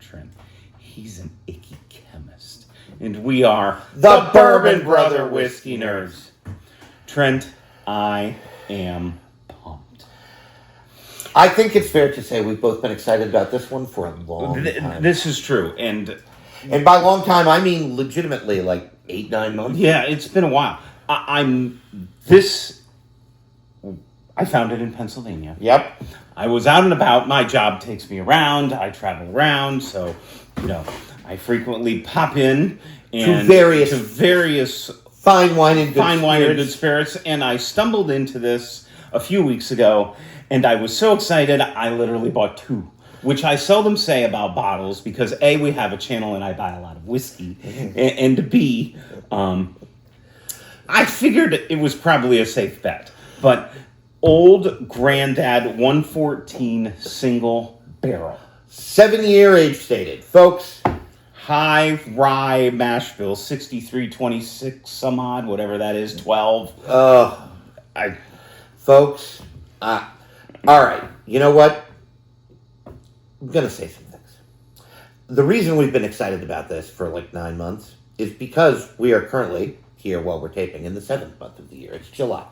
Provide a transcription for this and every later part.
Trent. He's an icky chemist. And we are the Bourbon Brother Whiskey Nerds. Trent, I am pumped. I think it's fair to say we've both been excited about this one for a long time. This is true. And by long time, I mean legitimately like 8-9 months. Yeah, it's been a while. I found it in Pennsylvania. Yep. I was out and about. My job takes me around. I travel around. So, I frequently pop in and to various fine wine and good spirits. And I stumbled into this a few weeks ago, and I was so excited, I literally bought 2. Which I seldom say about bottles because A, we have a channel and I buy a lot of whiskey, and B, I figured it was probably a safe bet. But Old Grandad 114 single barrel. 7-year age stated. Folks. High rye mash bill, 6326 some odd, whatever that is, 12. Folks, all right, you know what? I'm going to say some things. The reason we've been excited about this for like 9 months is because we are currently here while we're taping in the 7th month of the year. It's July.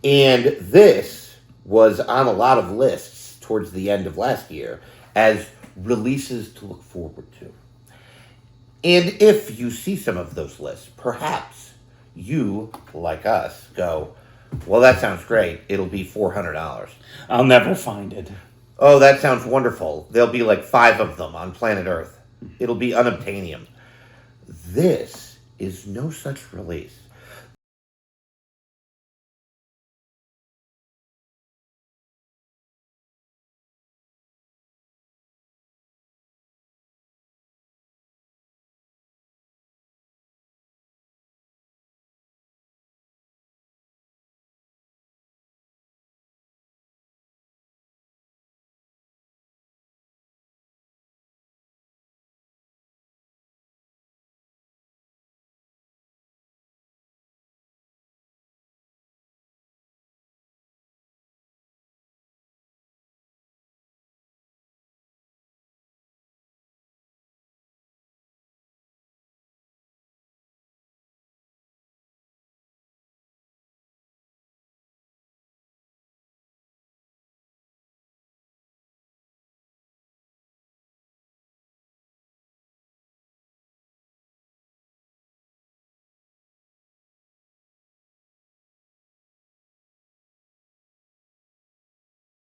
And this was on a lot of lists towards the end of last year as releases to look forward to. And if you see some of those lists, perhaps you, like us, go, well, that sounds great. It'll be $400. I'll never find it. Oh, that sounds wonderful. There'll be like 5 of them on planet Earth. It'll be unobtainium. This is no such release.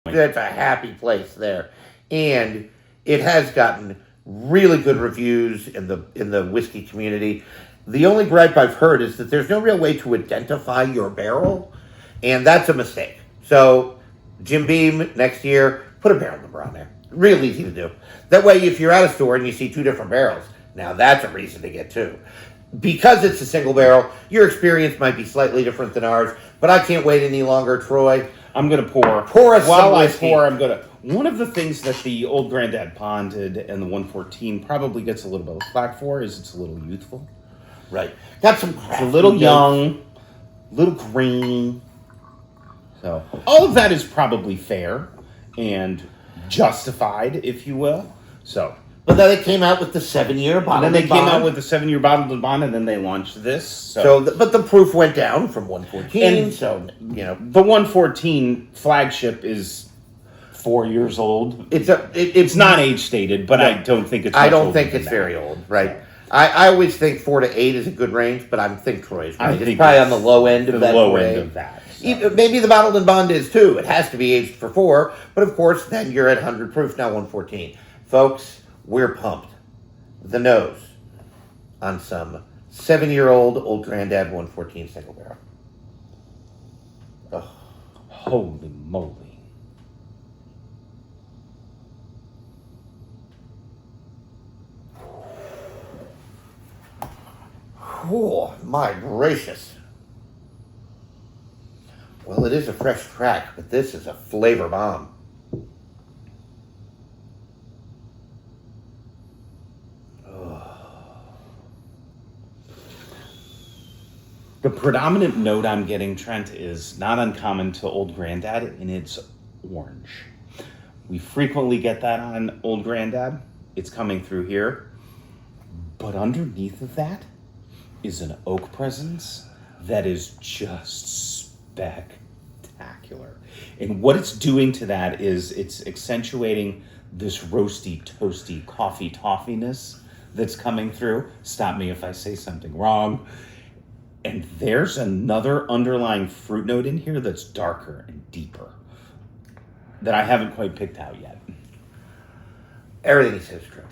That's a happy place there. And it has gotten really good reviews in the whiskey community. The only gripe I've heard is that there's no real way to identify your barrel, and that's a mistake. So, Jim Beam, next year, put a barrel number on there. Real easy to do. That way, if you're at a store and you see 2 different barrels, now that's a reason to get 2. Because it's a single barrel, your experience might be slightly different than ours, but I can't wait any longer, Troy. I'm going to pour. Pour us While some I whiskey. pour, I'm going to... One of the things that the Old Grandad Bonded and the 114 probably gets a little bit of flack for is it's a little youthful. Right. Got some... It's a little young, a little green. So, all of that is probably fair and justified, if you will. So... But then they came out with the 7-year bottle. And then they came out with the 7-year bottled bond, and then they launched this. But the proof went down from 114. And the 114 flagship is 4 years old. It's not age stated, but I don't think it's. I don't think it's very old, right? I always think 4 to 8 is a good range, but I think Troy's right. It's probably on the low end of that. End of that. So. Maybe the bottled and bond is too. It has to be aged for 4, but of course then you're at 100 proof, not 114, folks. We're pumped. The nose on some 7-year-old Old Grandad 114 single barrel. Oh. Holy moly. Oh, my gracious. Well, it is a fresh crack, but this is a flavor bomb. The predominant note I'm getting, Trent, is not uncommon to Old Grandad, and it's orange. We frequently get that on Old Grandad. It's coming through here. But underneath of that is an oak presence that is just spectacular. And what it's doing to that is it's accentuating this roasty, toasty, coffee toffiness that's coming through. Stop me if I say something wrong. And there's another underlying fruit note in here that's darker and deeper that I haven't quite picked out yet. Everything he says is true.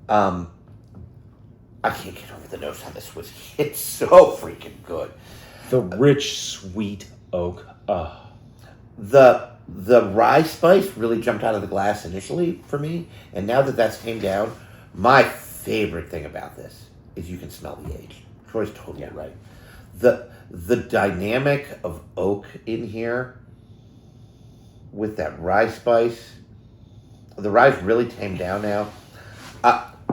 I can't get over the nose on this whiskey. It's so freaking good. The rich, sweet oak. The rye spice really jumped out of the glass initially for me, and now that that's came down, my favorite thing about this is you can smell the age. Troy's totally right. The dynamic of oak in here with that rye spice, the rye's really tamed down now.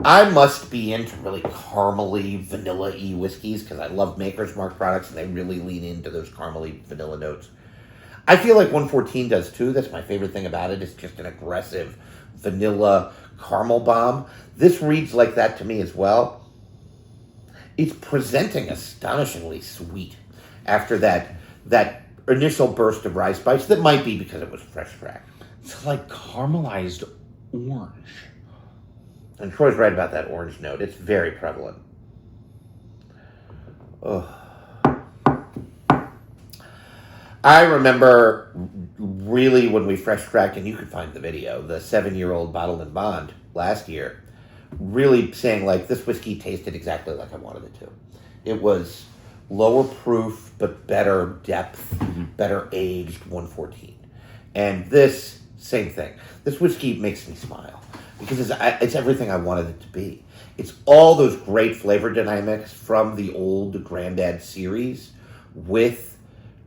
I must be into really caramely, vanilla-y whiskeys because I love Maker's Mark products and they really lean into those caramely vanilla notes. I feel like 114 does too. That's my favorite thing about it. It's just an aggressive vanilla caramel bomb. This reads like that to me as well. It's presenting astonishingly sweet after that initial burst of rye spice that might be because it was fresh cracked. It's like caramelized orange. And Troy's right about that orange note. It's very prevalent. Oh. I remember really when we fresh cracked, and you could find the video, the 7-year-old bottled and bond last year, really saying like this whiskey tasted exactly like I wanted it to. It was lower proof, but better depth, better aged 114. And this, same thing. This whiskey makes me smile because it's everything I wanted it to be. It's all those great flavor dynamics from the old Grandad series with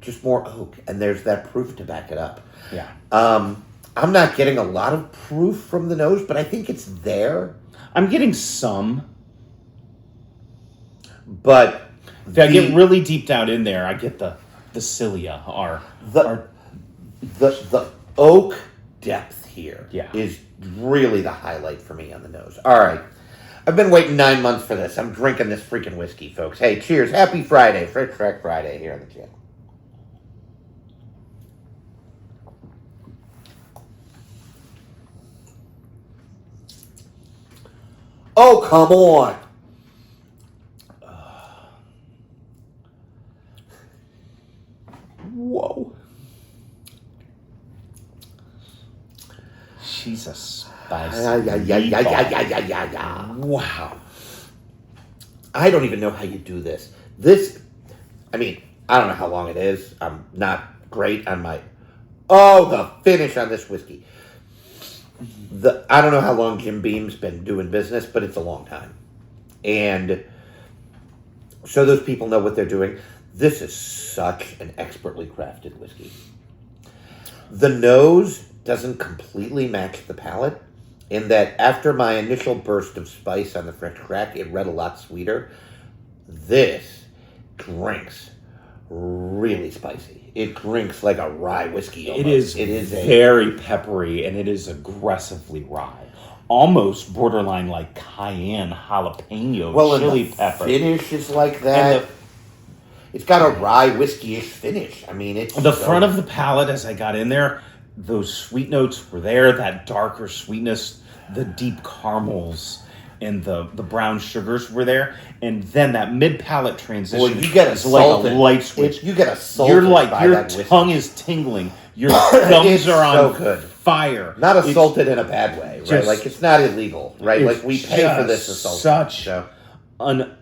just more oak, and there's that proof to back it up. Yeah. I'm not getting a lot of proof from the nose, but I think it's there. I'm getting some. But if I get really deep down in there, I get the cilia, the oak depth here Yeah. is really the highlight for me on the nose. All right. I've been waiting 9 months for this. I'm drinking this freaking whiskey, folks. Hey, cheers. Happy Friday. Fresh Track Friday here on the channel. Oh, come on. Whoa. She's a spicy. Wow. I don't even know how you do this. I don't know how long it is. I'm not great on the finish on this whiskey. I don't know how long Jim Beam's been doing business, but it's a long time. And so those people know what they're doing. This is such an expertly crafted whiskey. The nose doesn't completely match the palate in that after my initial burst of spice on the French crack, it read a lot sweeter. This drinks really spicy. It drinks like a rye whiskey almost. It is very peppery, and it is aggressively rye. Almost borderline like cayenne, jalapeno, chili pepper. Finish is like that. It's got a rye whiskey-ish finish. It's the front of the palate as I got in there, those sweet notes were there, that darker sweetness, the deep caramels, and the brown sugars were there, and then that mid-palate transition is like a light switch. You get assaulted by your that whiskey. tongue is tingling, your gums are on fire. Not assaulted in a bad way, right? Like it's not illegal, right? Like we pay for this assault. Such an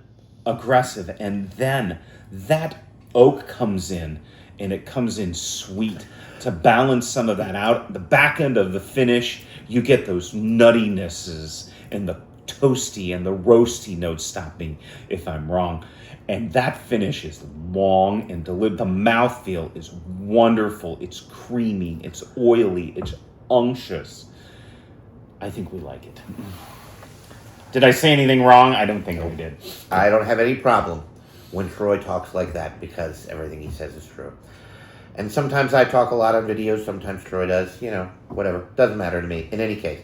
aggressive, and then that oak comes in, and it comes in sweet to balance some of that out. The back end of the finish, you get those nuttinesses and the toasty and the roasty notes. Stop me if I'm wrong. And that finish is long and deliberate. The mouthfeel is wonderful. It's creamy. It's oily. It's unctuous. I think we like it. Did I say anything wrong? I don't think I did. I don't have any problem when Troy talks like that because everything he says is true. And sometimes I talk a lot on videos. Sometimes Troy does. Whatever. Doesn't matter to me. In any case.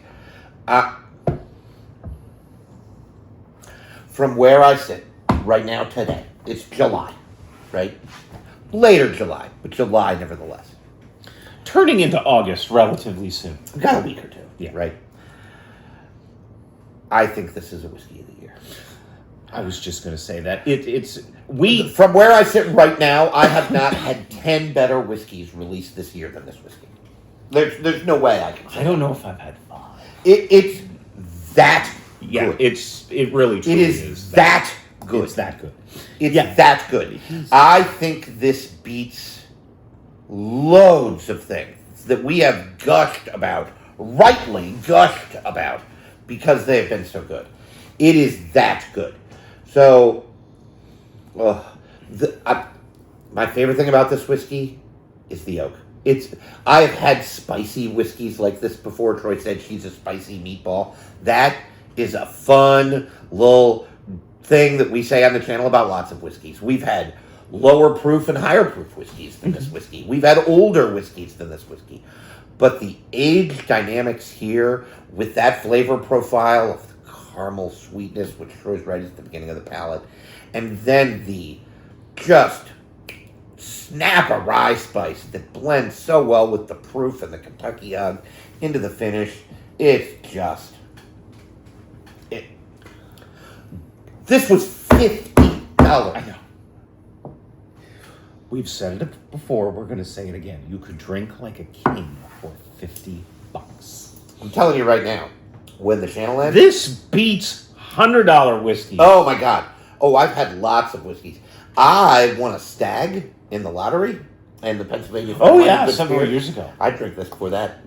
from where I sit right now today, it's July, right? Later July, but July nevertheless. Turning into August relatively soon. We've got a week or two, Yeah. right? I think this is a whiskey of the year. I was just going to say that. From where I sit right now, I have not had 10 better whiskeys released this year than this whiskey. There's no way I can say I don't know if I've had 5. it's that Yeah, good. it really truly It is that good. It's that good. It's Yeah. that good. I think this beats loads of things that we have gushed about, rightly gushed about, because they have been so good. It is that good. So, my favorite thing about this whiskey is the oak. I've had spicy whiskeys like this before. Troy said she's a spicy meatball. That is a fun little thing that we say on the channel about lots of whiskeys. We've had lower proof and higher proof whiskeys than this whiskey. We've had older whiskeys than this whiskey. But the age dynamics here with that flavor profile of the caramel sweetness, which Troy's right at the beginning of the palate, and then the just snap a rye spice that blends so well with the proof and the Kentucky Hug into the finish. It's just This was $50. I know. We've said it before. We're going to say it again. You could drink like a king for $50. I'm telling you right now, when the channel ends. This beats $100 whiskey. Oh my God. Oh, I've had lots of whiskeys. I won a stag in the lottery and the Pennsylvania. Oh yeah, several years ago. I drink this before that.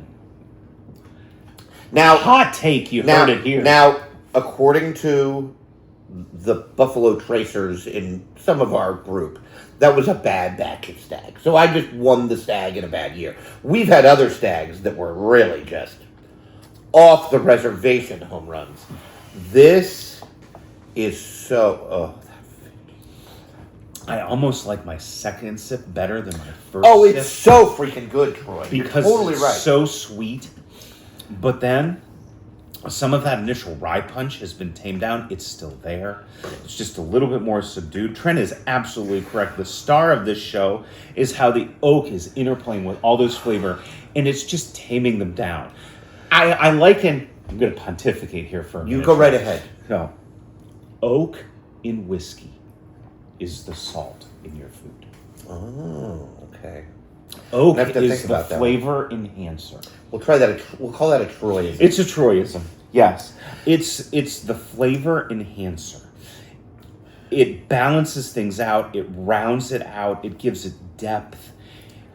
Now, hot take. You heard it here. Now, according to the Buffalo Tracers in some of our group, that was a bad batch of stags. So I just won the stag in a bad year. We've had other stags that were really just off the reservation home runs. This is so. I almost like my second sip better than my first. Oh, sip it's so freaking good, Troy. because You're totally it's right. so sweet. But then some of that initial rye punch has been tamed down. It's still there. It's just a little bit more subdued. Trent is absolutely correct. The star of this show is how the oak is interplaying with all those flavor, and it's just taming them down. I liken. I'm going to pontificate here for a minute. You go right ahead. No. Oak in whiskey is the salt in your food. Oh, okay. Oak I have to is think the about that. flavor enhancer. We'll try that. We'll call that a Troyism. It's a Troyism. Yes. It's the flavor enhancer. It balances things out. It rounds it out. It gives it depth.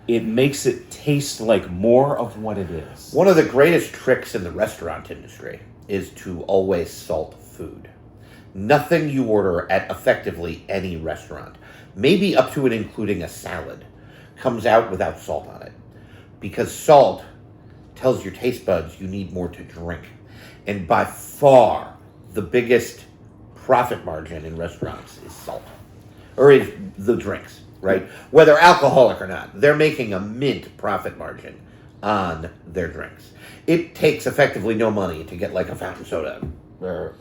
It makes it taste like more of what it is. One of the greatest tricks in the restaurant industry is to always salt food. Nothing you order at effectively any restaurant, maybe up to and including a salad, comes out without salt on it. Because salt tells your taste buds you need more to drink. And by far, the biggest profit margin in restaurants is salt. Or is the drinks, right? Whether alcoholic or not, they're making a mint profit margin on their drinks. It takes effectively no money to get like a fountain soda or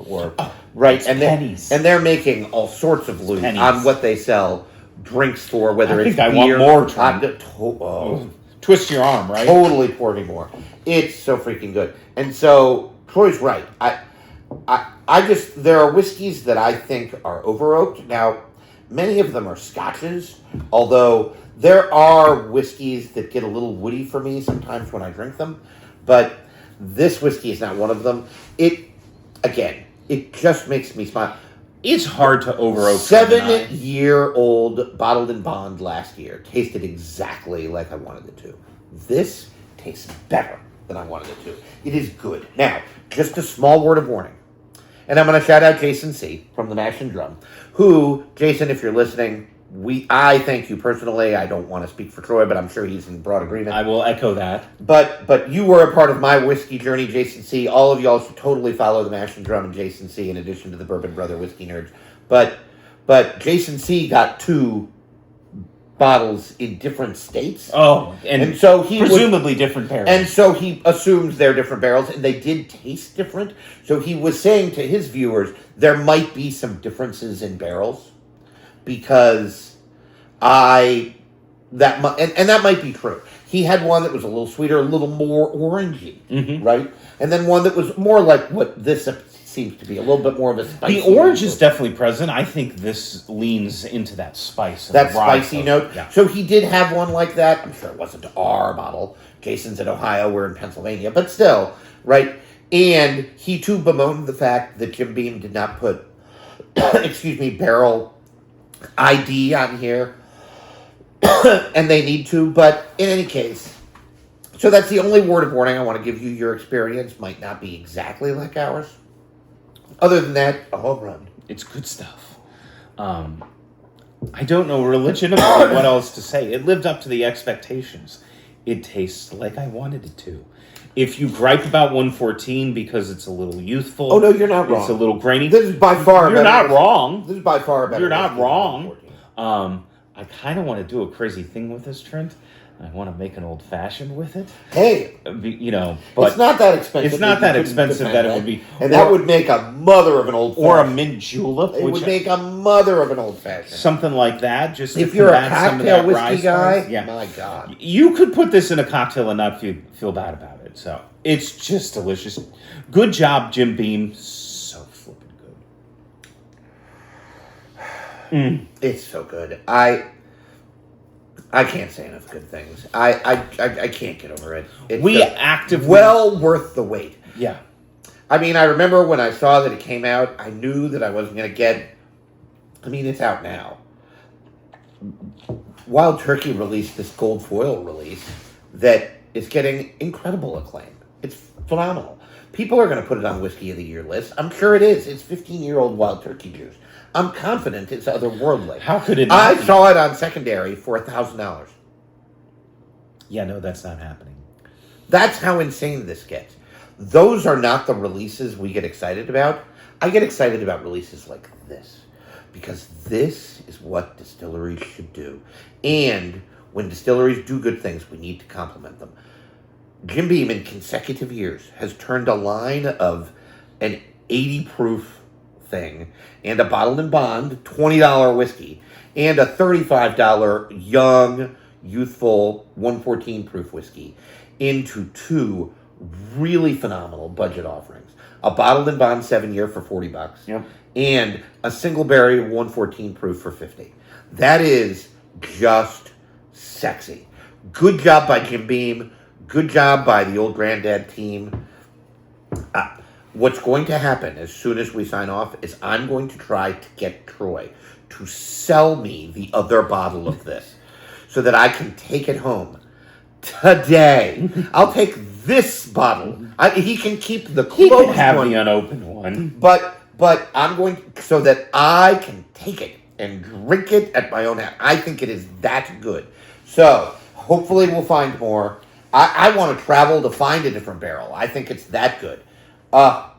right, it's and pennies. they're making all sorts of loot Pennies. on what they sell drinks for, whether I it's think I beer. want more, Oh, Twist your arm, right? totally pour me more. It's so freaking good. And so Troy's right. I just there are whiskeys that I think are over oaked. Now, many of them are scotches, although there are whiskeys that get a little woody for me sometimes when I drink them. But this whiskey is not one of them. It just makes me smile. It's hard to over oak. 7-year-old bottled in bond last year tasted exactly like I wanted it to. This tastes better than I wanted it to. It is good. Now, just a small word of warning. And I'm going to shout out Jason C. from the Mash and Drum, who, Jason, if you're listening, I thank you personally. I don't want to speak for Troy, but I'm sure he's in broad agreement. I will echo that. But you were a part of my whiskey journey, Jason C. All of y'all should totally follow the Mash and Drum and Jason C. in addition to the Bourbon Brother Whiskey Nerds. But Jason C. got 2 bottles in different states. Oh, And so he would- presumably different barrels. And so he assumes they're different barrels, and they did taste different. So he was saying to his viewers, there might be some differences in barrels because and that might be true. He had one that was a little sweeter, a little more orangey, right? And then one that was more like what this seems to be, a little bit more of a spicy. The orange is definitely present. I think this leans into that spice. That spicy note. Yeah. So he did have one like that. I'm sure it wasn't our bottle. Jason's in Ohio. We're in Pennsylvania. But still, right? And he too bemoaned the fact that Jim Beam did not put, barrel ID on here. And they need to. But in any case, so that's the only word of warning I want to give you. Your experience might not be exactly like ours. Other than that, a home run. It's good stuff. I don't know legitimately what else to say. It lived up to the expectations. It tastes like I wanted it to. If you gripe about 114 because it's a little youthful, Oh no, you're not wrong. it's a little grainy. This is by far. You're not wrong. This is by far better. You're not whiskey than wrong. 114. I kind of want to do a crazy thing with this, Trent. I want to make an old fashioned with it. Hey, But it's not that expensive. It's not that expensive that it would be, and that would make a mother of an old or a fashioned. mint julep, It which would make a mother of an old fashioned. something like that. Just If to you're a combat some of cocktail that rye whiskey guy, spice. Yeah, my God. you could put this in a cocktail and not feel bad about it. So it's just delicious. Good job, Jim Beam. So flipping good. It's so good. I can't say enough good things. I can't get over it. It's We just actively well worth the wait. Yeah. I mean, I remember when I saw that it came out, I knew that I wasn't going to get... I mean, it's out now. Wild Turkey released this gold foil release that is getting incredible acclaim. It's phenomenal. People are going to put it on Whiskey of the Year list. I'm sure it is. It's 15-year-old Wild Turkey juice. I'm confident it's otherworldly. How could it not I be? saw it on secondary for $1,000. Yeah, no, that's not happening. That's how insane this gets. Those are not the releases we get excited about. I get excited about releases like this because this is what distilleries should do. And when distilleries do good things, we need to compliment them. Jim Beam in consecutive years has turned a line of an 80 proof thing and a bottled and bond $20 whiskey and a $35 young youthful 114 proof whiskey into two really phenomenal budget offerings. A bottled and bond 7-year for $40. Yep. And a single berry 114 proof for $50. That is just sexy. Good job by Jim Beam. Good job by the old granddad team. What's going to happen as soon as we sign off is I'm going to try to get Troy to sell me the other bottle of this so that I can take it home today. I'll take this bottle. He can keep the He closed could have one. the unopened one. But I'm going so that I can take it and drink it at my own house. I think it is that good. So hopefully we'll find more. I want to travel to find a different barrel. I think it's that good. All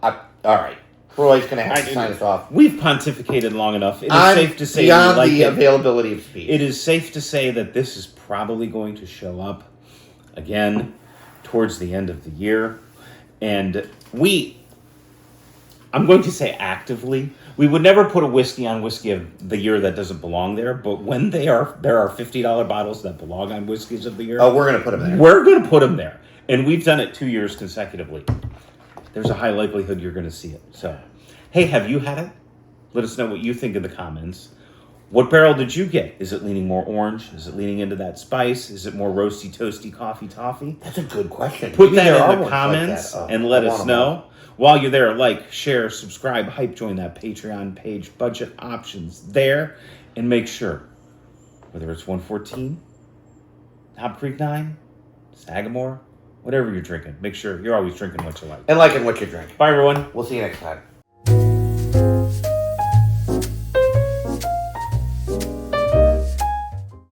right. Troy's going to have to sign us off. We've pontificated long enough. It is I'm safe to say beyond we like the it. availability of speed. It is safe to say that this is probably going to show up again towards the end of the year. And I'm going to say actively, we would never put a whiskey on Whiskey of the Year that doesn't belong there, but when there are $50 bottles that belong on Whiskeys of the Year, we're going to put them there. we're going to put them there. And we've done it 2 years consecutively. There's a high likelihood you're going to see it. So, hey, have you had it? Let us know what you think in the comments. What barrel did you get? Is it leaning more orange? Is it leaning into that spice? Is it more roasty, toasty, coffee, toffee? That's a good question. Put Maybe there that are in the ones like comments that. and let I us want 'em all. know. While you're there, like, share, subscribe, hype, join that Patreon page, budget options there, and make sure, whether it's 114, Hop Creek 9, Sagamore, whatever you're drinking, make sure you're always drinking what you like. And liking what you drink. Bye, everyone. We'll see you next time.